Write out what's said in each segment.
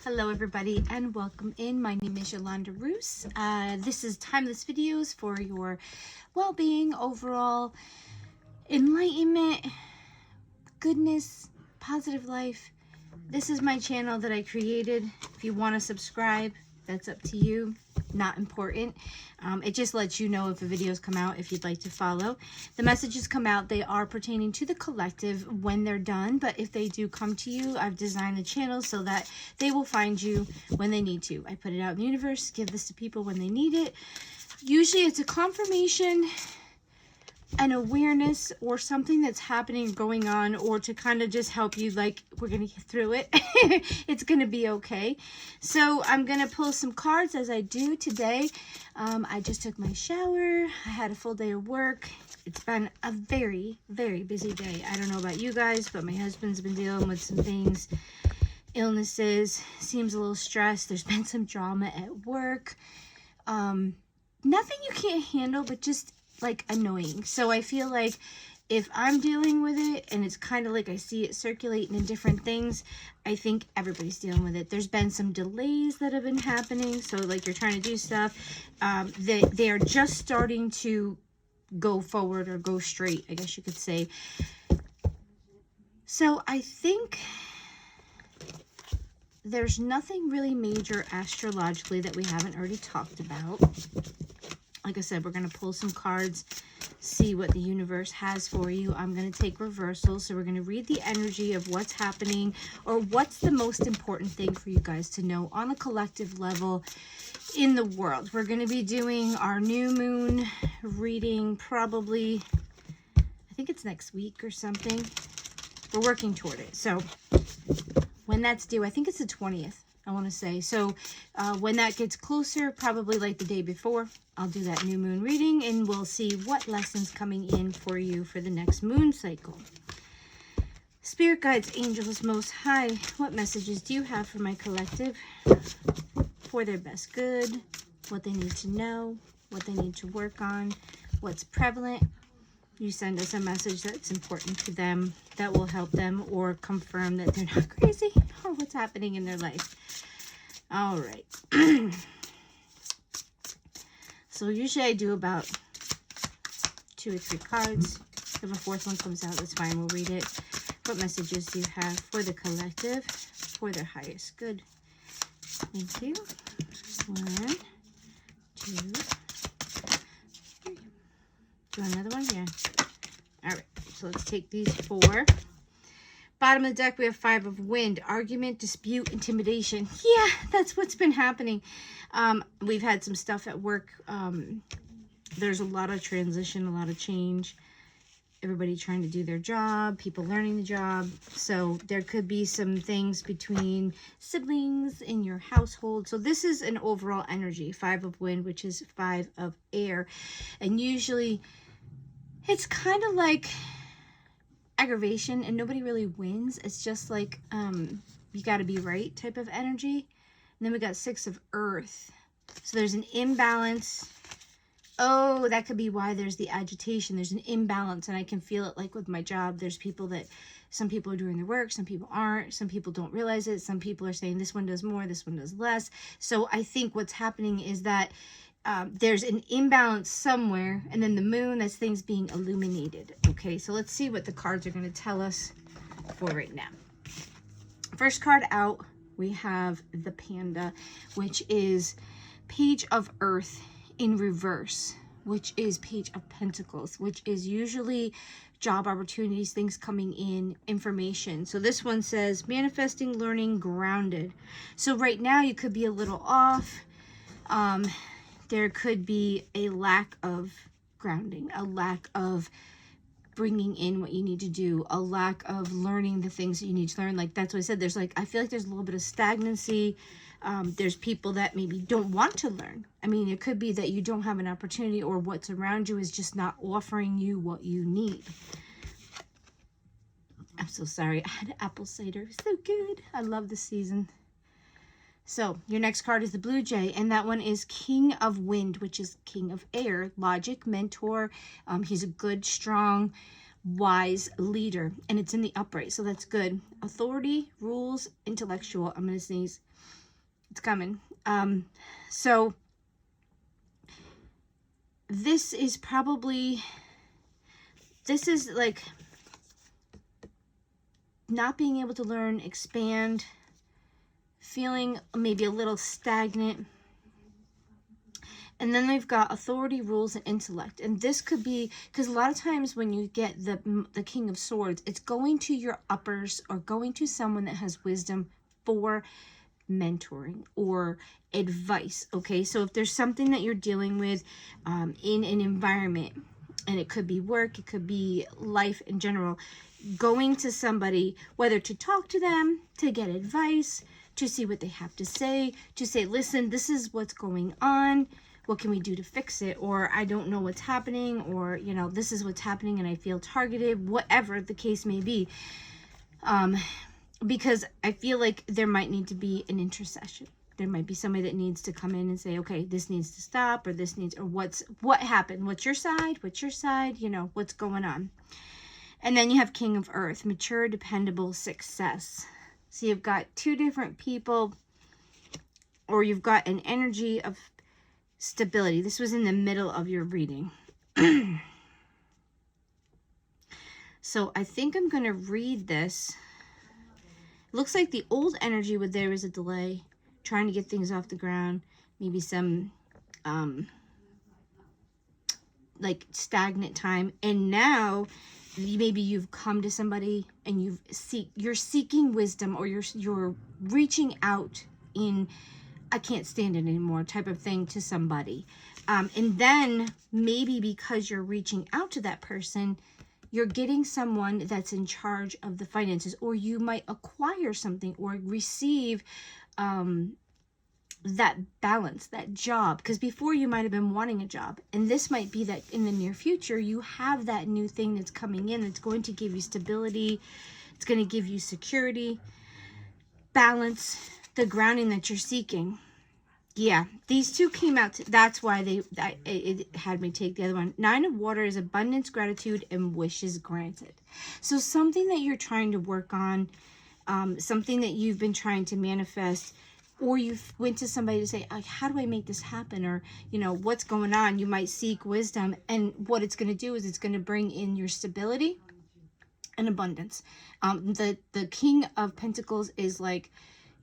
Hello everybody and welcome in. My name is Yolanda Roos. This is Timeless Videos for your well-being, overall enlightenment, goodness, positive life. This is my channel that I created. If you want to subscribe, that's up to you. Not important. It just lets you know if the videos come out, if you'd like to follow. The messages come out, they are pertaining to the collective when they're done, but if they do come to you, I've designed the channel so that they will find you when they need to. I put it out in the universe, give this to people when they need it. Usually it's a confirmation, an awareness, or something that's happening, going on, or to kind of just help you, like, we're gonna get through it. It's gonna be okay. So I'm gonna pull some cards as I do today. I just took my shower. I had a full day of work. It's been a very, very busy day. I don't know about you guys, but my husband's been dealing with some things, illnesses, seems a little stressed. There's been some drama at work. Nothing you can't handle, but just like annoying. So I feel like if I'm dealing with it and it's kind of like I see it circulating in different things, I think everybody's dealing with it. There's been some delays that have been happening. So like you're trying to do stuff, they are just starting to go forward or go straight, I guess you could say. So I think there's nothing really major astrologically that we haven't already talked about. Like I said, we're going to pull some cards, see what the universe has for you. I'm going to take reversals. So we're going to read the energy of what's happening, or what's the most important thing for you guys to know on a collective level in the world. We're going to be doing our new moon reading probably, I think it's next week or something. We're working toward it. So when that's due, I think it's the 20th. I want to say. So when that gets closer, probably like the day before, I'll do that new moon reading and we'll see what lessons coming in for you for the next moon cycle. Spirit guides, angels, most high, what messages do you have for my collective for their best good, what they need to know, what they need to work on, what's prevalent? You send us a message that's important to them, that will help them or confirm that they're not crazy or what's happening in their life. All right. So usually I do about 2 or 3 cards. If a fourth one comes out, that's fine. We'll read it. What messages do you have for the collective, for their highest good? Thank you. 1, 2, 3. Do another one? Yeah. All right. So let's take these 4. Bottom of the deck, we have 5 of wind, argument, dispute, intimidation. Yeah, that's what's been happening. We've had some stuff at work. There's a lot of transition, a lot of change. Everybody trying to do their job, people learning the job. So there could be some things between siblings in your household. So this is an overall energy, 5 of wind, which is 5 of air. And usually it's kind of like aggravation and nobody really wins. It's just like you got to be right type of energy. And then we got 6 of earth, so there's an imbalance. Oh, that could be why there's the agitation. There's an imbalance, and I can feel it like with my job. There's people that, some people are doing their work, some people aren't, some people don't realize it, some people are saying this one does more, this one does less. So I think what's happening is that there's an imbalance somewhere, and then the moon, that's things being illuminated. Okay, so let's see what the cards are going to tell us for right now. First card out, we have the Panda, which is Page of Earth in reverse, which is Page of Pentacles, which is usually job opportunities, things coming in, information. So this one says manifesting, learning, grounded. So right now you could be a little off. There could be a lack of grounding, a lack of bringing in what you need to do, a lack of learning the things that you need to learn. Like that's what I said. There's like, I feel like there's a little bit of stagnancy. There's people that maybe don't want to learn. I mean, it could be that you don't have an opportunity, or what's around you is just not offering you what you need. I'm so sorry. I had apple cider. It was so good. I love this season. So your next card is the Blue Jay, and that one is King of Wind, which is King of Air, logic, mentor. He's a good, strong, wise leader, and it's in the upright, so that's good. Authority, rules, intellectual. I'm going to sneeze. It's coming. So this is like not being able to learn, expand, feeling maybe a little stagnant. And then they've got authority, rules, and intellect. And this could be, because a lot of times when you get the King of Swords, it's going to your uppers or going to someone that has wisdom for mentoring or advice. Okay, so if there's something that you're dealing with in an environment, and it could be work, it could be life in general, going to somebody, whether to talk to them, to get advice, to see what they have to say, to say, listen, this is what's going on. What can we do to fix it? Or I don't know what's happening, or, you know, this is what's happening and I feel targeted, whatever the case may be. Because I feel like there might need to be an intercession. There might be somebody that needs to come in and say, okay, this needs to stop, or this needs, or what happened? What's your side? What's your side? You know, what's going on? And then you have King of Earth, mature, dependable, success. So you've got two different people, or you've got an energy of stability. This was in the middle of your reading. So I think I'm going to read this. It looks like the old energy with there was a delay, trying to get things off the ground, maybe some like stagnant time. And now maybe you've come to somebody and you're seeking wisdom, or you're reaching out in I can't stand it anymore type of thing to somebody. And then maybe because you're reaching out to that person, you're getting someone that's in charge of the finances, or you might acquire something or receive that balance, that job. Because before you might have been wanting a job, and this might be that in the near future, you have that new thing that's coming in that's going to give you stability. It's going to give you security, balance, the grounding that you're seeking. Yeah, these two came out. That's why it had me take the other one. 9 of Water is abundance, gratitude, and wishes granted. So something that you're trying to work on, something that you've been trying to manifest, or you went to somebody to say, how do I make this happen? Or, you know, what's going on? You might seek wisdom. And what it's going to do is it's going to bring in your stability and abundance. The King of Pentacles is like,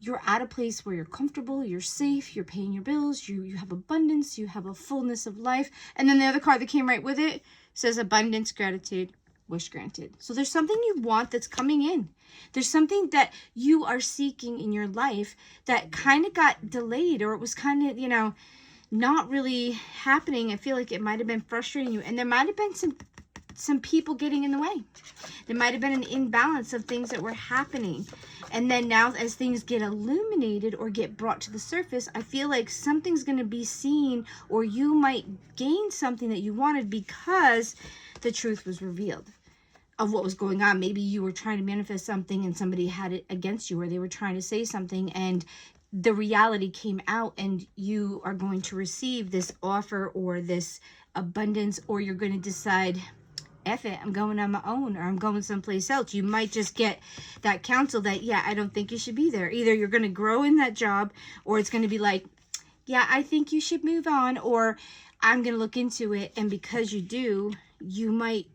you're at a place where you're comfortable, you're safe, you're paying your bills, you have abundance, you have a fullness of life. And then the other card that came right with it says abundance, gratitude, wish granted. So there's something you want that's coming in. There's something that you are seeking in your life that kind of got delayed, or it was kind of, you know, not really happening. I feel like it might have been frustrating you, and there might have been some people getting in the way. There might have been an imbalance of things that were happening. And then now as things get illuminated or get brought to the surface, I feel like something's going to be seen, or you might gain something that you wanted because the truth was revealed of what was going on. Maybe you were trying to manifest something and somebody had it against you, or they were trying to say something and the reality came out, and you are going to receive this offer or this abundance, or you're going to decide, F it, I'm going on my own, or I'm going someplace else. You might just get that counsel that, yeah, I don't think you should be there. Either you're going to grow in that job, or it's going to be like, yeah, I think you should move on, or I'm going to look into it. And because you do, you might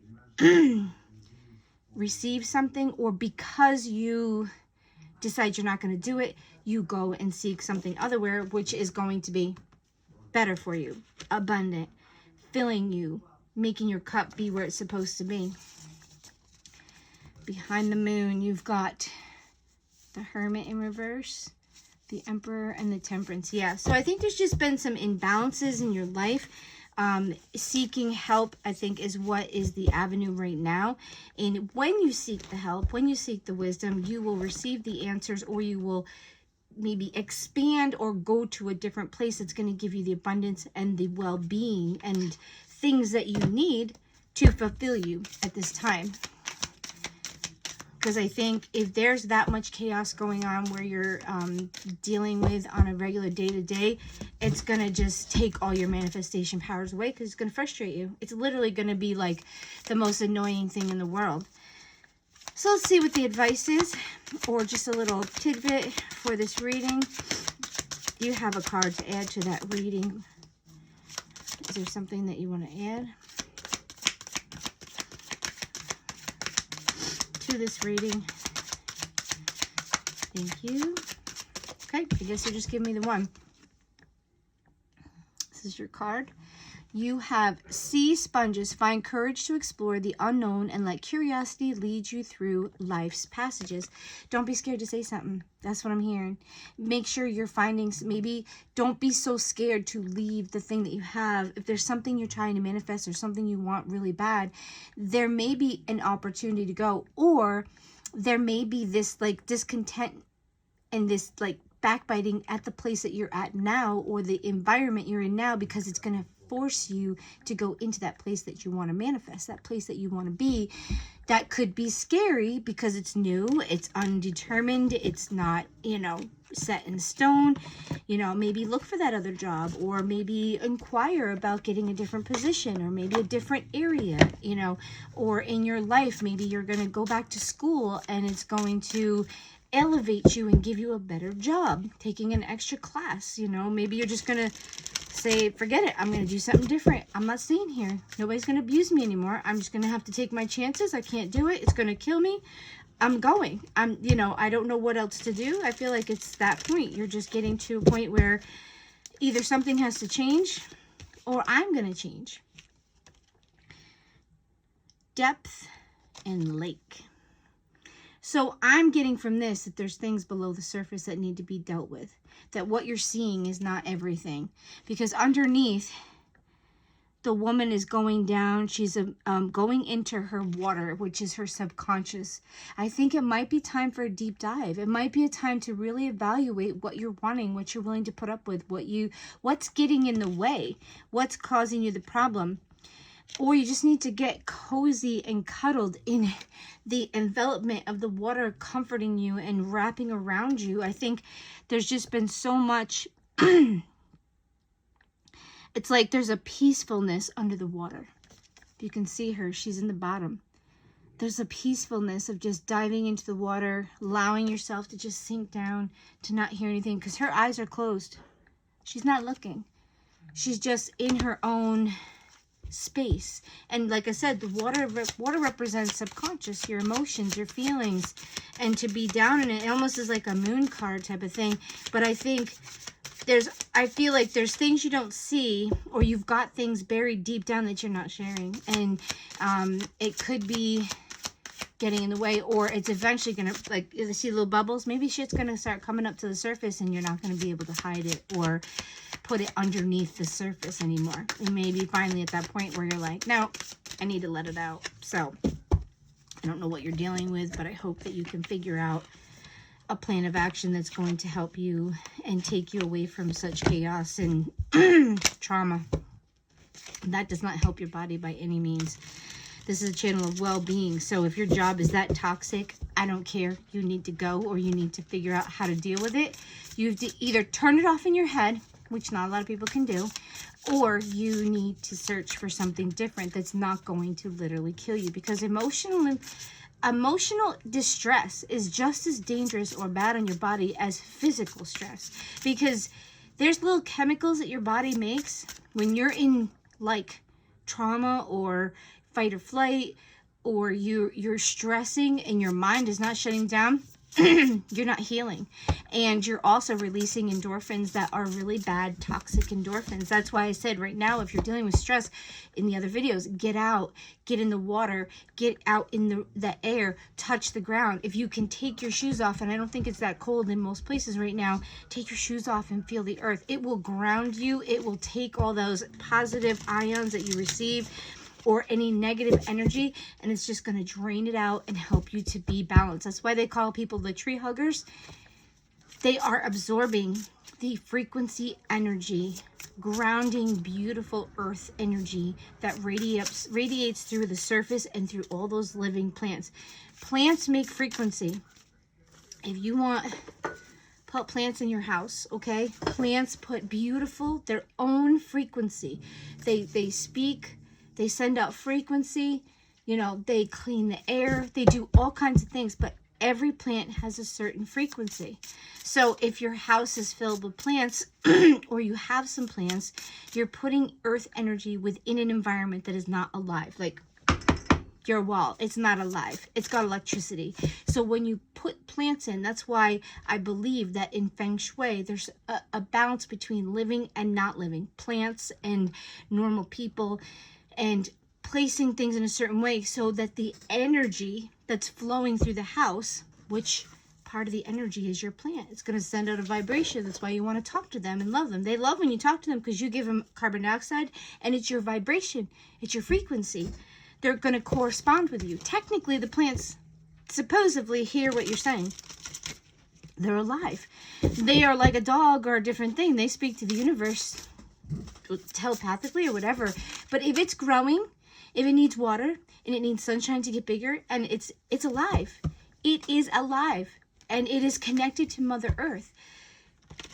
receive something, or because you decide you're not going to do it, you go and seek something otherwhere, which is going to be better for you, abundant, filling you, making your cup be where it's supposed to be. Behind the Moon, you've got the Hermit in reverse, the Emperor, and the Temperance. Yeah, so I think there's just been some imbalances in your life. Seeking help, I think, is what is the avenue right now. And when you seek the help, when you seek the wisdom, you will receive the answers, or you will maybe expand or go to a different place that's going to give you the abundance and the well-being and things that you need to fulfill you at this time. Because I think if there's that much chaos going on where you're dealing with on a regular day-to-day, it's going to just take all your manifestation powers away, because it's going to frustrate you. It's literally going to be like the most annoying thing in the world. So let's see what the advice is, or just a little tidbit for this reading. you have a card to add to that reading. Is there something that you want to add to this reading? Thank you. Okay, I guess you just give me the one. This is your card. You have sea sponges. Find courage to explore the unknown and let curiosity lead you through life's passages. Don't be scared to say something. That's what I'm hearing. Make sure your findings, maybe don't be so scared to leave the thing that you have. If there's something you're trying to manifest or something you want really bad, there may be an opportunity to go, or there may be this like discontent and this like backbiting at the place that you're at now or the environment you're in now, because it's going to force you to go into that place that you want to manifest, that place that you want to be. That could be scary because it's new, it's undetermined, it's not, you know, set in stone. You know, maybe look for that other job, or maybe inquire about getting a different position, or maybe a different area, you know, or in your life, maybe you're going to go back to school and it's going to elevate you and give you a better job, taking an extra class. You know, maybe you're just going to say, forget it, I'm going to do something different. I'm not staying here. Nobody's going to abuse me anymore. I'm just going to have to take my chances. I can't do it. It's going to kill me. I'm going. You know, I don't know what else to do. I feel like it's that point. You're just getting to a point where either something has to change or I'm going to change. Depth and lake. So I'm getting from this that there's things below the surface that need to be dealt with. That what you're seeing is not everything. Because underneath, the woman is going down. She's going into her water, which is her subconscious. I think it might be time for a deep dive. It might be a time to really evaluate what you're wanting, what you're willing to put up with, what's getting in the way, what's causing you the problem. Or you just need to get cozy and cuddled in the envelopment of the water, comforting you and wrapping around you. I think there's just been so much. It's like there's a peacefulness under the water. You can see her. She's in the bottom. There's a peacefulness of just diving into the water, allowing yourself to just sink down, to not hear anything, because her eyes are closed. She's not looking. She's just in her own space. And like I said, the water represents subconscious, your emotions, your feelings, and to be down in it almost is like a moon card type of thing. But I think I feel like there's things you don't see, or you've got things buried deep down that you're not sharing, and it could be getting in the way, or it's eventually gonna, like, you see little bubbles, maybe shit's gonna start coming up to the surface and you're not gonna be able to hide it or put it underneath the surface anymore. And maybe finally at that point where you're like, no, I need to let it out. So I don't know what you're dealing with, but I hope that you can figure out a plan of action that's going to help you and take you away from such chaos and trauma. That does not help your body by any means. This is a channel of well-being. So if your job is that toxic, I don't care. You need to go, or you need to figure out how to deal with it. You have to either turn it off in your head, which not a lot of people can do, or you need to search for something different that's not going to literally kill you. Because emotional distress is just as dangerous or bad on your body as physical stress. Because there's little chemicals that your body makes when you're in like trauma or fight or flight, or you're stressing and your mind is not shutting down. You're not healing, and you're also releasing endorphins that are really bad, toxic endorphins. That's why I said right now, if you're dealing with stress in the other videos, get out, get in the water, get out in the air, touch the ground. If you can take your shoes off, and I don't think it's that cold in most places right now, take your shoes off and feel the earth. It will ground you. It will take all those positive ions that you receive or any negative energy, and it's just going to drain it out and help you to be balanced. That's why they call people the tree huggers. They are absorbing the frequency energy, grounding, beautiful earth energy that radiates through the surface and through all those living plants. Plants make frequency. If you want, put plants in your house, okay? Plants put beautiful, their own frequency. They speak. They send out frequency, you know, they clean the air, they do all kinds of things, but every plant has a certain frequency. So if your house is filled with plants or you have some plants, you're putting earth energy within an environment that is not alive. Like your wall, it's not alive. It's got electricity. So when you put plants in, that's why I believe that in Feng Shui, there's a balance between living and not living. Plants and normal people, and placing things in a certain way so that the energy that's flowing through the house, which part of the energy is your plant, it's going to send out a vibration. That's why you want to talk to them and love them. They love when you talk to them because you give them carbon dioxide, and it's your vibration, it's your frequency. They're going to correspond with you. Technically, the plants supposedly hear what you're saying. They're alive. They are like a dog or a different thing. They speak to the universe telepathically or whatever. But if it's growing, if it needs water and it needs sunshine to get bigger, and it's alive. It is alive, and it is connected to Mother Earth.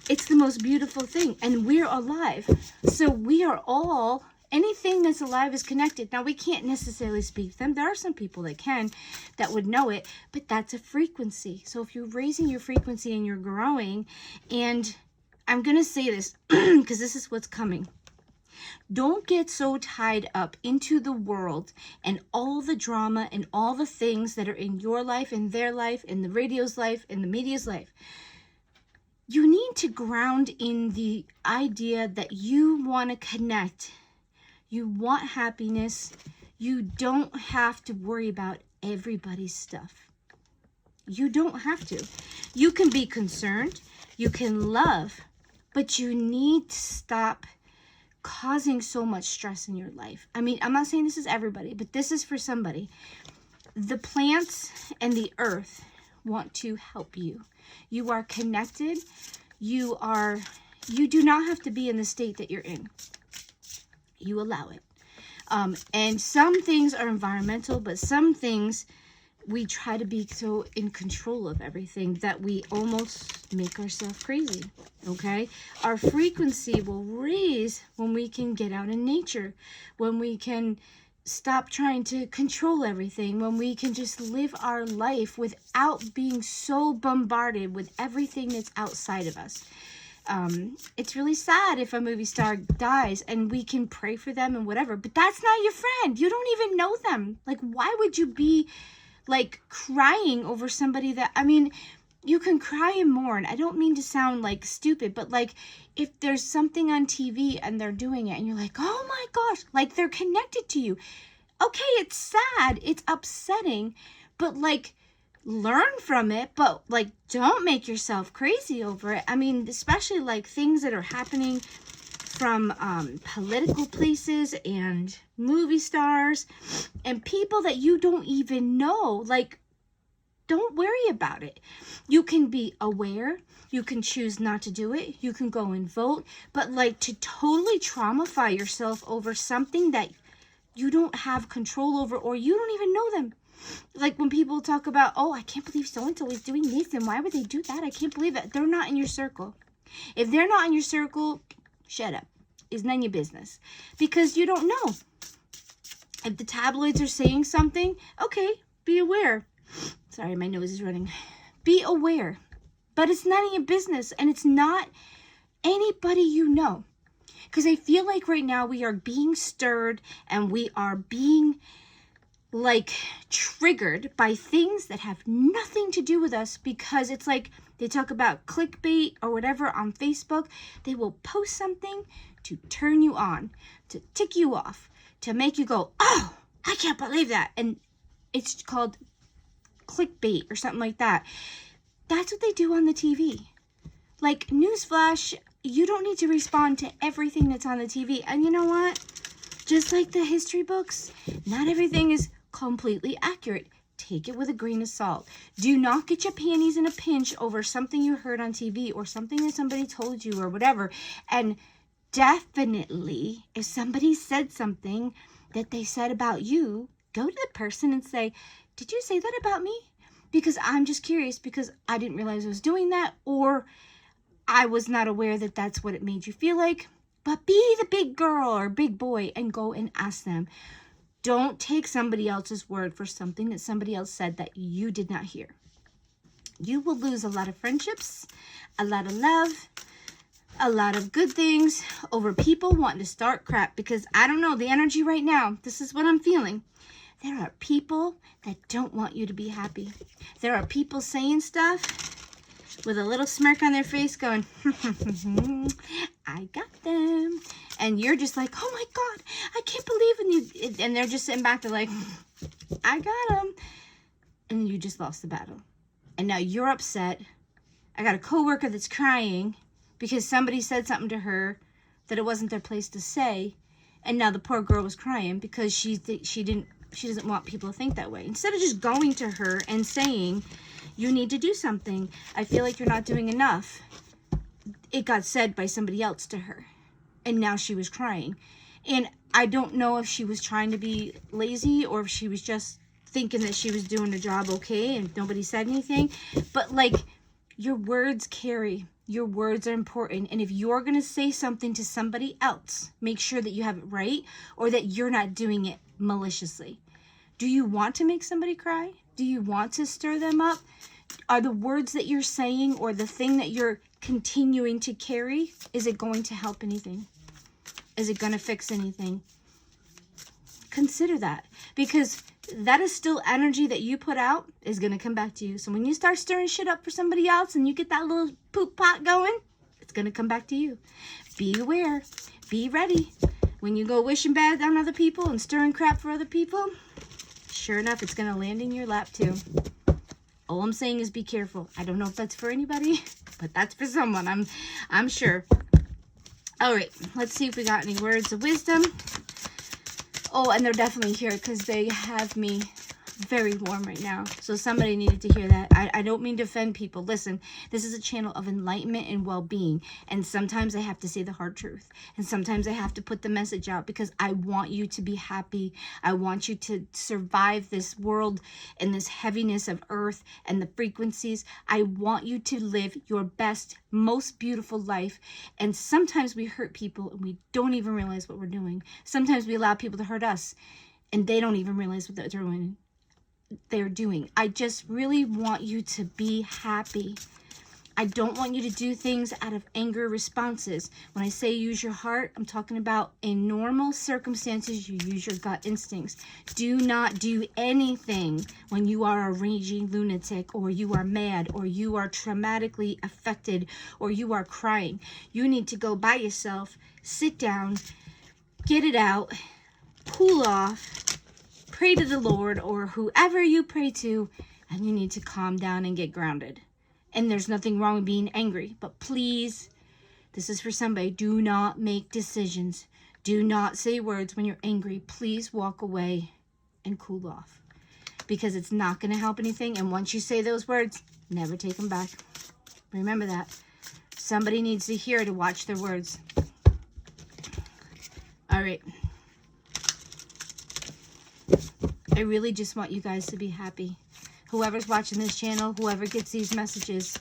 It's the most beautiful thing, and we're alive. So we are all, anything that's alive is connected. Now, we can't necessarily speak to them. There are some people that can, that would know it, but that's a frequency. So if you're raising your frequency and you're growing, and I'm going to say this because this is what's coming. Don't get so tied up into the world and all the drama and all the things that are in your life, in their life, in the radio's life, in the media's life. You need to ground in the idea that you want to connect. You want happiness. You don't have to worry about everybody's stuff. You don't have to. You can be concerned. You can love. But you need to stop causing so much stress in your life. I mean, I'm not saying this is everybody, but this is for somebody. The plants and the earth want to help you. You are connected. You do not have to be in the state that you're in. You allow it. And some things are environmental, but some things we try to be so in control of everything that we almost make ourselves crazy. Okay? Our frequency will raise when we can get out in nature, when we can stop trying to control everything, when we can just live our life without being so bombarded with everything that's outside of us. It's really sad if a movie star dies, and we can pray for them and whatever, but that's not your friend. You don't even know them. Like, why would you be like crying over somebody that, I mean, you can cry and mourn. I don't mean to sound like stupid, but like if there's something on TV and they're doing it and you're like, oh my gosh, like they're connected to you. Okay, it's sad, it's upsetting, but like learn from it, but like don't make yourself crazy over it. I mean, especially like things that are happening from political places and movie stars and people that you don't even know. Like, don't worry about it. You can be aware. You can choose not to do it. You can go and vote. But like to totally traumatize yourself over something that you don't have control over, or you don't even know them. Like when people talk about, oh, I can't believe so-and-so is doing this, and why would they do that? I can't believe it. They're not in your circle. If they're not in your circle, shut up. It's none of your business. Because you don't know. If the tabloids are saying something, okay, be aware. Sorry, my nose is running. Be aware. But it's none of your business, and it's not anybody you know. Because I feel like right now we are being stirred, and we are being like triggered by things that have nothing to do with us, because it's like they talk about clickbait or whatever on Facebook. They will post something to turn you on, to tick you off, to make you go, oh, I can't believe that. And it's called clickbait or something like that. That's what they do on the TV. Like, newsflash, you don't need to respond to everything that's on the TV. And you know what? Just like the history books, not everything is completely accurate. Take it with a grain of salt. Do not get your panties in a pinch over something you heard on TV or something that somebody told you or whatever. And definitely, if somebody said something that they said about you, go to the person and say, did you say that about me? Because I'm just curious, because I didn't realize I was doing that, or I was not aware that that's what it made you feel like. But be the big girl or big boy and go and ask them. Don't take somebody else's word for something that somebody else said that you did not hear. You will lose a lot of friendships, a lot of love, a lot of good things over people wanting to start crap. Because I don't know, the energy right now, this is what I'm feeling. There are people that don't want you to be happy. There are people saying stuff with a little smirk on their face going, I got them. And you're just like, oh my God, I can't believe in you. And they're just sitting back, they're like, I got them. And you just lost the battle. And now you're upset. I got a coworker that's crying because somebody said something to her that it wasn't their place to say. And now the poor girl was crying because she doesn't want people to think that way. Instead of just going to her and saying, you need to do something. I feel like you're not doing enough. It got said by somebody else to her. And now she was crying. And I don't know if she was trying to be lazy or if she was just thinking that she was doing her job okay and nobody said anything. But like, your words carry. Your words are important. And if you're going to say something to somebody else, make sure that you have it right or that you're not doing it maliciously. Do you want to make somebody cry? Do you want to stir them up? Are the words that you're saying or the thing that you're continuing to carry, is it going to help anything? Is it going to fix anything? Consider that, because that is still energy that you put out is going to come back to you. So when you start stirring shit up for somebody else and you get that little poop pot going, it's going to come back to you. Be aware. Be ready. When you go wishing bad on other people and stirring crap for other people, sure enough, it's going to land in your lap too. All I'm saying is be careful. I don't know if that's for anybody, but that's for someone. I'm sure. All right, let's see if we got any words of wisdom. Oh, and they're definitely here because they have me very warm right now. So somebody needed to hear that. I don't mean to offend people. Listen, this is a channel of enlightenment and well-being. And sometimes I have to say the hard truth. And sometimes I have to put the message out because I want you to be happy. I want you to survive this world and this heaviness of earth and the frequencies. I want you to live your best, most beautiful life. And sometimes we hurt people and we don't even realize what we're doing. Sometimes we allow people to hurt us and they don't even realize what they're doing. I just really want you to be happy. I don't want you to do things out of anger responses. When I say use your heart, I'm talking about in normal circumstances, you use your gut instincts. Do not do anything when you are a raging lunatic or you are mad or you are traumatically affected or you are crying. You need to go by yourself, sit down, get it out, cool off, pray to the Lord or whoever you pray to, and you need to calm down and get grounded. And there's nothing wrong with being angry, but please, this is for somebody, do not make decisions. Do not say words when you're angry. Please walk away and cool off because it's not going to help anything. And once you say those words, never take them back. Remember that. Somebody needs to hear to watch their words. All right. I really just want you guys to be happy. Whoever's watching this channel, whoever gets these messages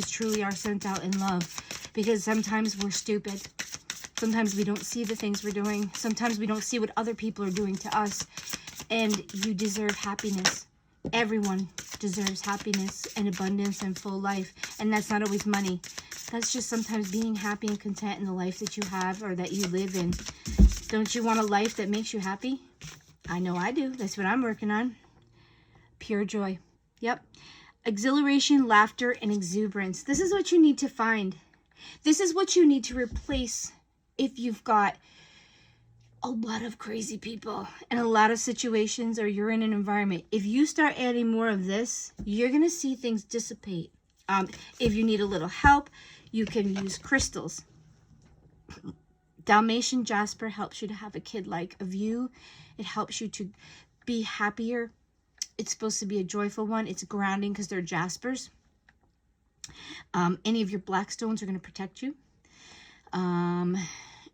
truly are sent out in love. Because sometimes we're stupid. Sometimes we don't see the things we're doing. Sometimes we don't see what other people are doing to us. And you deserve happiness. Everyone deserves happiness and abundance and full life. And that's not always money. That's just sometimes being happy and content in the life that you have or that you live in. Don't you want a life that makes you happy? I know I do. That's what I'm working on. Pure joy. Yep. Exhilaration, laughter, and exuberance. This is what you need to find. This is what you need to replace if you've got a lot of crazy people and a lot of situations or you're in an environment. If you start adding more of this, you're going to see things dissipate. If you need a little help, you can use crystals. Dalmatian jasper helps you to have a kid-like view. It helps you to be happier. It's supposed to be a joyful one. It's grounding because they're jaspers. Any of your black stones are going to protect you.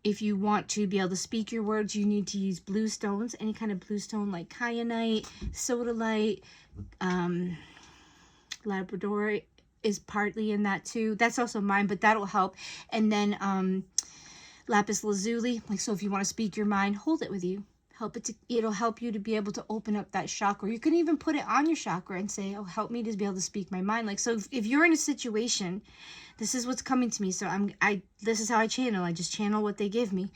If you want to be able to speak your words, you need to use blue stones. Any kind of blue stone like kyanite, sodalite, labradorite is partly in that too. That's also mine, but that'll help. And then lapis lazuli. Like, so if you want to speak your mind, hold it with you. It'll help you to be able to open up that chakra. You can even put it on your chakra and say, oh, help me to be able to speak my mind. Like, so if you're in a situation, this is what's coming to me. So this is how I channel. I just channel what they give me.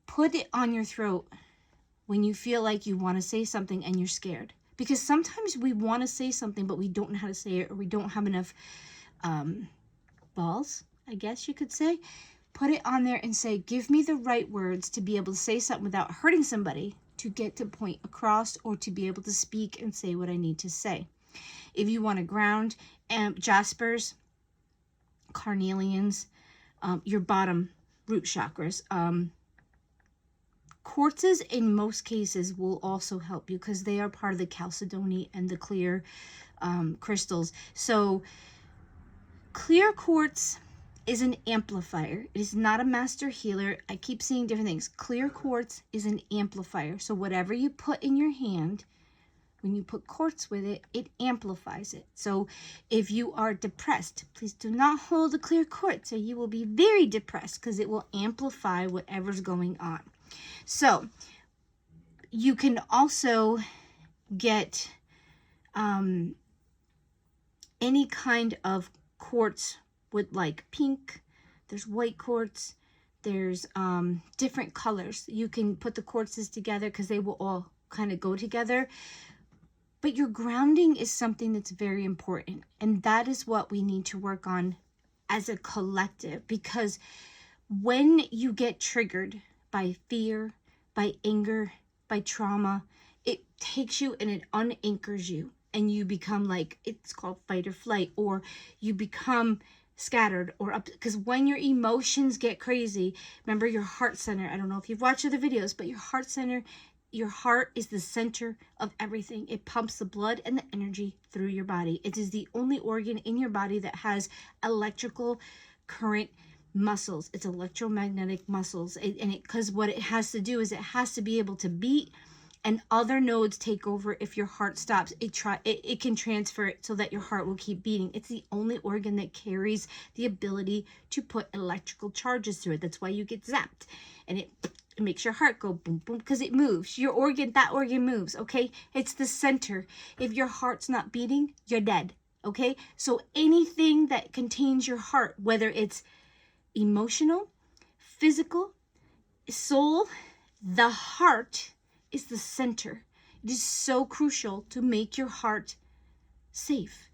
Put it on your throat when you feel like you want to say something and you're scared. Because sometimes we want to say something, but we don't know how to say it, or we don't have enough balls, I guess you could say. Put it on there and say, give me the right words to be able to say something without hurting somebody, to get to point across, or to be able to speak and say what I need to say. If you want to ground, jaspers, carnelians, your bottom root chakras, quartzes in most cases will also help you because they are part of the chalcedony and the clear crystals. So clear quartz is an amplifier. It is not a master healer. I keep seeing different things. Clear quartz is an amplifier. So whatever you put in your hand, when you put quartz with it, it amplifies it. So if you are depressed, please do not hold a clear quartz, or you will be very depressed because it will amplify whatever's going on. So you can also get any kind of quartz with like pink. There's white quartz. There's different colors. You can put the quartzes together because they will all kind of go together. But your grounding is something that's very important. And that is what we need to work on as a collective. Because when you get triggered by fear, by anger, by trauma, it takes you and it unanchors you. And you become like, it's called fight or flight, or you become scattered or up. Because when your emotions get crazy, remember your heart center. I don't know if you've watched other videos, but your heart center, your heart is the center of everything. It pumps the blood and the energy through your body. It is the only organ in your body that has electrical current muscles. It's electromagnetic muscles. Because what it has to do is it has to be able to beat, and other nodes take over. If your heart stops, it can transfer it so that your heart will keep beating. It's the only organ that carries the ability to put electrical charges through it. That's why you get zapped, and it makes your heart go boom, boom, because it moves. That organ moves, okay? It's the center. If your heart's not beating, you're dead, okay? So anything that contains your heart, whether it's emotional, physical, soul, the heart is the center. It is so crucial to make your heart safe,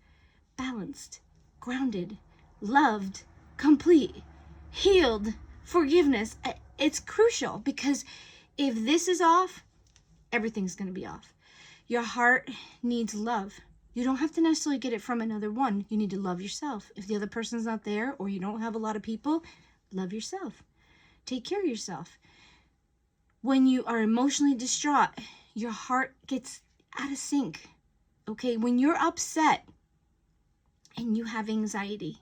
balanced, grounded, loved, complete, healed, forgiveness. It's crucial, because if this is off, everything's going to be off. Your heart needs love. You don't have to necessarily get it from another one. You need to love yourself. If the other person's not there, or you don't have a lot of people, love yourself. Take care of yourself. When you are emotionally distraught, your heart gets out of sync. Okay, when you're upset and you have anxiety,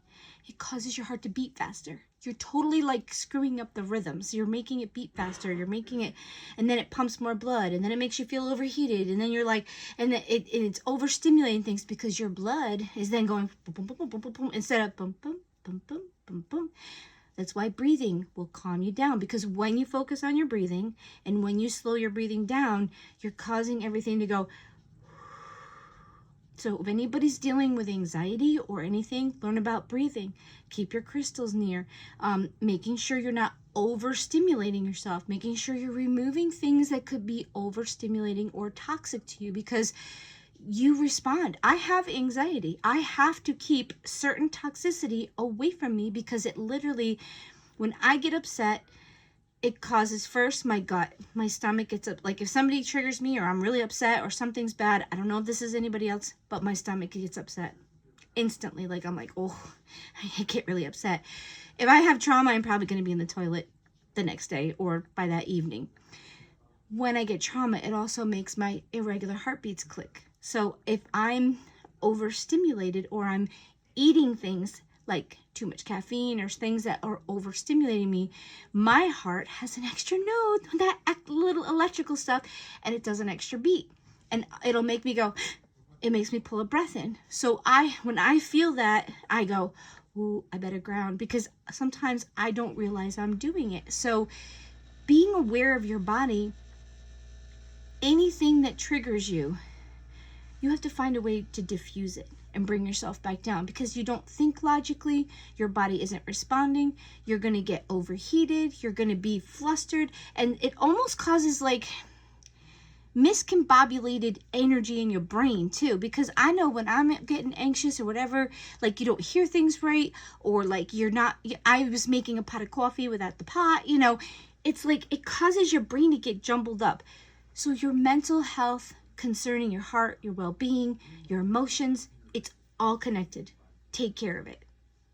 it causes your heart to beat faster. You're totally like screwing up the rhythms. You're making it beat faster. You're making it, and then it pumps more blood, and then it makes you feel overheated, and then you're like, and it's overstimulating things, because your blood is then going boom, boom, boom, boom, boom, boom, instead of boom, boom, boom, boom, boom, boom. That's why breathing will calm you down, because when you focus on your breathing and when you slow your breathing down, you're causing everything to go. So if anybody's dealing with anxiety or anything, learn about breathing. Keep your crystals near. Making sure you're not overstimulating yourself. Making sure you're removing things that could be overstimulating or toxic to you, because you respond. I have anxiety. I have to keep certain toxicity away from me, because it literally, when I get upset, it causes first my gut, my stomach gets up. Like if somebody triggers me, or I'm really upset, or something's bad, I don't know if this is anybody else, but my stomach gets upset instantly. Like I'm like, oh, I get really upset. If I have trauma, I'm probably going to be in the toilet the next day or by that evening. When I get trauma, it also makes my irregular heartbeats click. So if I'm overstimulated, or I'm eating things like too much caffeine or things that are overstimulating me, my heart has an extra node, that little electrical stuff, and it does an extra beat, and it'll make me go, it makes me pull a breath in. So when I feel that, I go, ooh, I better ground, because sometimes I don't realize I'm doing it. So being aware of your body anything that triggers you, you have to find a way to diffuse it and bring yourself back down, because you don't think logically, your body isn't responding, you're going to get overheated, you're going to be flustered, and it almost causes like miscombobulated energy in your brain too, because I know when I'm getting anxious or whatever, like you don't hear things right, or like you're not, I was making a pot of coffee without the pot, you know, it's like it causes your brain to get jumbled up. So your mental health concerning your heart, your well-being, your emotions, it's all connected. Take care of it.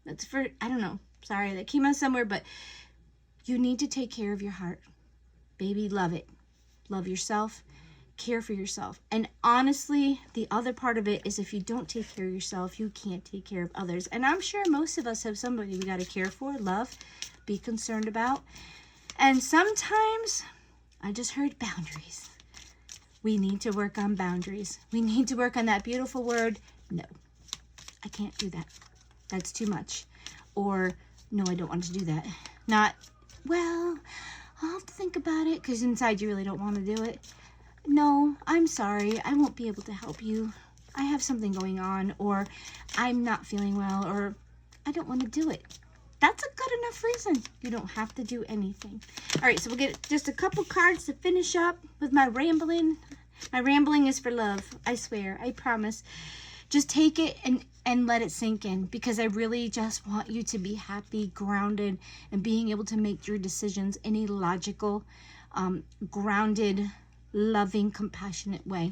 That's for, I don't know, sorry that came out somewhere, but you need to take care of your heart. Baby, love it. Love yourself. Care for yourself. And honestly, the other part of it is if you don't take care of yourself, you can't take care of others. And I'm sure most of us have somebody we got to care for, love, be concerned about. And sometimes, I just heard boundaries. We need to work on boundaries. We need to work on that beautiful word, no. I can't do that. That's too much. Or, no, I don't want to do that. Not, well, I'll have to think about it, because inside you really don't want to do it. No, I'm sorry, I won't be able to help you. I have something going on, or I'm not feeling well, or I don't want to do it. That's a good enough reason. You don't have to do anything. All right, so we'll get just a couple cards to finish up with my rambling. My rambling is for love. I swear, I promise. Just take it and let it sink in, because I really just want you to be happy, grounded, and being able to make your decisions in a logical, grounded, loving, compassionate way.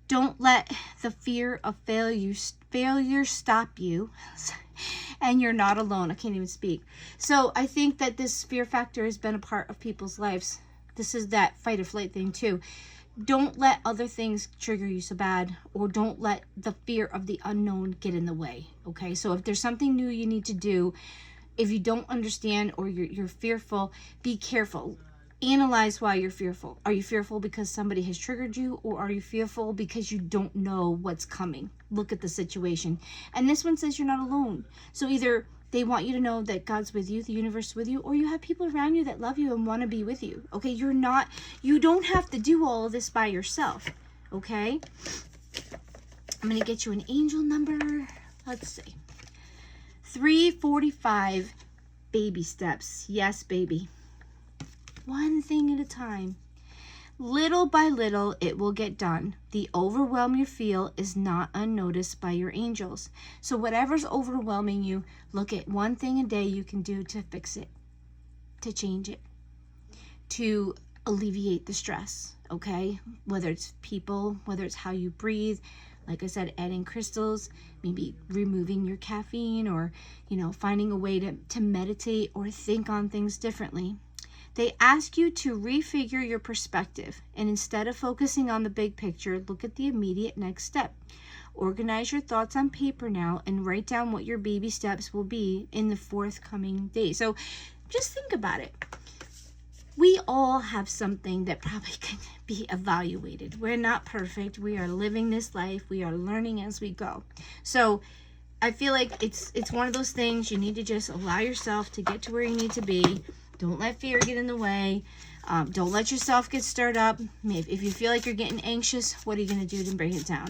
Don't let the fear of failure stop you. And you're not alone. I can't even speak. So I think that this fear factor has been a part of people's lives. This is that fight or flight thing too. Don't let other things trigger you so bad, or don't let the fear of the unknown get in the way. Okay, so if there's something new you need to do, if you don't understand or you're fearful, be careful. Analyze why you're fearful. Are you fearful because somebody has triggered you, or are you fearful because you don't know what's coming? Look at the situation. And this one says you're not alone. So either they want you to know that God's with you, the universe is with you, or you have people around you that love you and want to be with you. Okay, you don't have to do all of this by yourself. Okay? I'm going to get you an angel number. Let's see. 345. Baby steps. Yes, baby. One thing at a time. Little by little, it will get done. The overwhelm you feel is not unnoticed by your angels. So whatever's overwhelming you, look at one thing a day you can do to fix it, to change it, to alleviate the stress, okay? Whether it's people, whether it's how you breathe, like I said, adding crystals, maybe removing your caffeine, or, finding a way to meditate or think on things differently. They ask you to refigure your perspective, and instead of focusing on the big picture, look at the immediate next step. Organize your thoughts on paper now and write down what your baby steps will be in the forthcoming days. So just think about it. We all have something that probably can be evaluated. We're not perfect. We are living this life. We are learning as we go. So I feel like it's one of those things you need to just allow yourself to get to where you need to be. Don't let fear get in the way. Don't let yourself get stirred up. If you feel like you're getting anxious, what are you going to do to bring it down?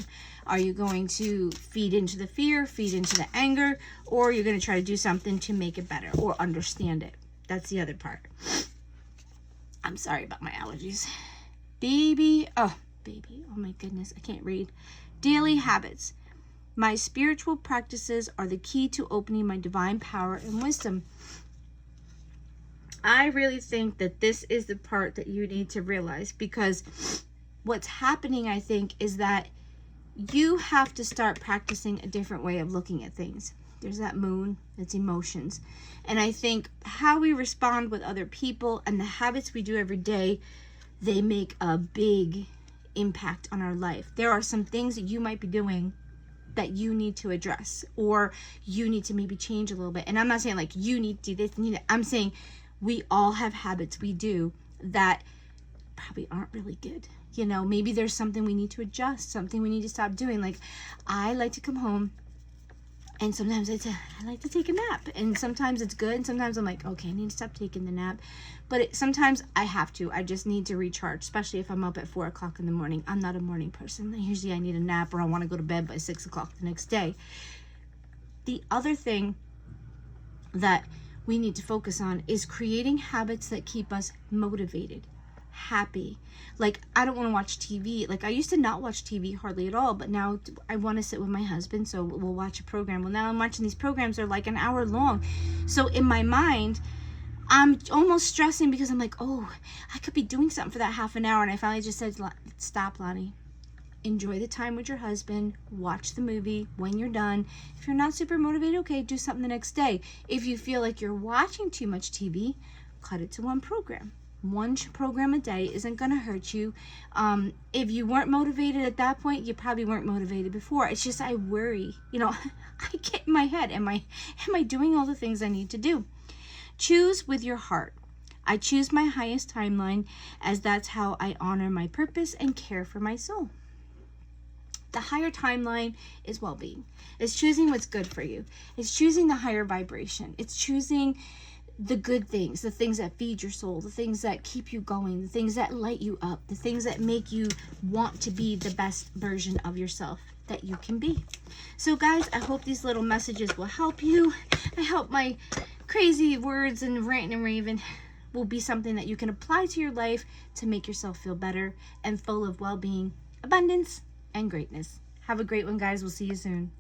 Are you going to feed into the fear, feed into the anger, or are you going to try to do something to make it better or understand it? That's the other part. I'm sorry about my allergies. Baby, oh my goodness, I can't read. Daily habits. My spiritual practices are the key to opening my divine power and wisdom. I really think that this is the part that you need to realize, because what's happening, I think, is that you have to start practicing a different way of looking at things. There's that moon, it's emotions. And I think how we respond with other people and the habits we do every day, they make a big impact on our life. There are some things that you might be doing that you need to address, or you need to maybe change a little bit. And I'm not saying like you need to do this, I'm saying we all have habits we do that probably aren't really good. Maybe there's something we need to adjust, something we need to stop doing. Like, I like to come home And sometimes I like to take a nap. And sometimes it's good. And sometimes I'm like, okay, I need to stop taking the nap. But sometimes I have to. I just need to recharge, especially if I'm up at 4 o'clock in the morning. I'm not a morning person. Usually I need a nap, or I want to go to bed by 6 o'clock the next day. The other thing that we need to focus on is creating habits that keep us motivated, happy. Like, I don't want to watch TV. Like, I used to not watch TV hardly at all, but now I want to sit with my husband, so we'll watch a program. Well, now I'm watching these programs that are like an hour long. So in my mind, I'm almost stressing because I'm like, oh, I could be doing something for that half an hour. And I finally just said, stop, Lonnie. Enjoy the time with your husband. Watch the movie when you're done. If you're not super motivated, okay, do something the next day. If you feel like you're watching too much TV, cut it to one program. One program a day isn't going to hurt you. If you weren't motivated at that point, you probably weren't motivated before. It's just I worry. I get in my head, am I doing all the things I need to do? Choose with your heart. I choose my highest timeline, as that's how I honor my purpose and care for my soul. The higher timeline is well-being. It's choosing what's good for you. It's choosing the higher vibration. It's choosing the good things, the things that feed your soul, the things that keep you going, the things that light you up, the things that make you want to be the best version of yourself that you can be. So guys, I hope these little messages will help you. I hope my crazy words and ranting and raving will be something that you can apply to your life to make yourself feel better and full of well-being, abundance, and greatness. Have a great one, guys. We'll see you soon.